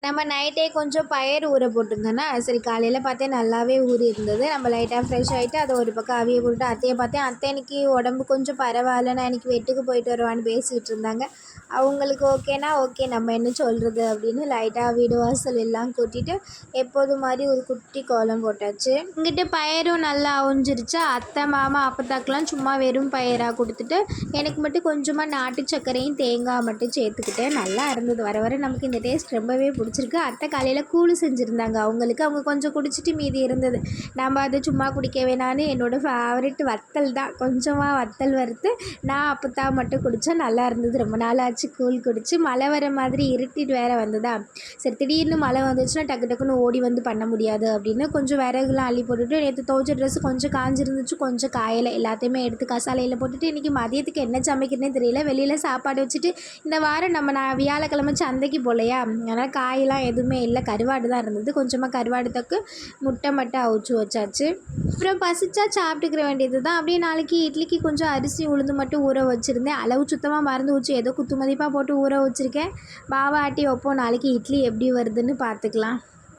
நம்ம நைட்டே கொஞ்சம் பயறு ஊற போட்டிருந்தோன்னா சரி காலையில் பார்த்தேன் நல்லாவே ஊறி இருந்தது. நம்ம லைட்டாக ஃப்ரெஷ் ஆகிட்டு அதை ஒரு பக்கம் அவிய போட்டு அத்தையை பார்த்தேன். அத்தை இன்னைக்கு உடம்பு கொஞ்சம் பரவாயில்ல, நான் இன்றைக்கி வெட்டுக்கு போயிட்டு வருவான்னு பேசிகிட்டு இருந்தாங்க. அவங்களுக்கு ஓகேனா ஓகே, நம்ம என்ன சொல்கிறது அப்படின்னு லைட்டாக வீடு வாசல் எல்லாம் கூட்டிட்டு எப்போது மாதிரி ஒரு குட்டி கோலம் போட்டாச்சு. இங்கிட்ட பயரும் நல்லா அவிஞ்சிருச்சு. அத்தை மாமா அப்பத்தாக்கெலாம் சும்மா வெறும் பயராக கொடுத்துட்டு எனக்கு மட்டும் கொஞ்சமாக நாட்டு சர்க்கரையும் தேங்காய் மட்டும் சேர்த்துக்கிட்டேன். நல்லா இருந்தது. வர வர நமக்கு இந்த டேஸ்ட் ரொம்பவே பிடிச்சிருக்கு. அத்தை காலையில் கூழ் செஞ்சுருந்தாங்க அவங்களுக்கு. அவங்க கொஞ்சம் குடிச்சிட்டு மீதி இருந்தது. நம்ம அதை சும்மா குடிக்க வேணான்னு என்னோடய ஃபேவரெட் வத்தல் தான், கொஞ்சமாக வத்தல் வறுத்து நான் அப்பத்தா மட்டும் குடித்தா நல்லா இருந்தது. ரொம்ப நாள் ஆச்சு கூழ் குடித்து. மழை வர மாதிரி இருட்டிட்டு வேறு வந்ததா, சரி திடீர்னு மழை வந்துச்சுன்னா டக்கு டக்குன்னு ஓடி வந்து பண்ண முடியாது அப்படின்னு கொஞ்சம் விறகுலாம் அள்ளி போட்டுட்டு நேற்று துவைச்ச ட்ரெஸ்ஸு கொஞ்சம் காஞ்சிருந்துச்சு, கொஞ்சம் காயலை. எல்லாத்தையுமே எடுத்து கசாலையில் போட்டுட்டு இன்றைக்கி மதியத்துக்கு என்ன சமைக்கிறதுனே தெரியல. வெளியில் சாப்பாடு வச்சுட்டு இந்த வாரம் நான் வியாழக்கிழமை சந்தைக்கு போகலையா, அதனால் காயெல்லாம் எதுவுமே இல்லை, கருவாடு தான் இருந்தது. கொஞ்சமாக கருவாடு தொக்கு, முட்டை மட்டும் அவிச்சு வச்சாச்சு. அப்புறம் பசிச்சா சாப்பிட்டுக்கிற வேண்டியது தான். அப்படியே நாளைக்கு இட்லிக்கு கொஞ்சம் அரிசி உளுந்து மட்டும் ஊற வச்சுருந்தேன். அளவு சுத்தமாக மறந்து வச்சு ஏதோ குத்து மதிப்பாக போட்டு ஊற வச்சுருக்கேன். மாவை ஆட்டி வைப்போம், நாளைக்கு இட்லி எப்படி வருதுன்னு பார்த்துக்கலாம்.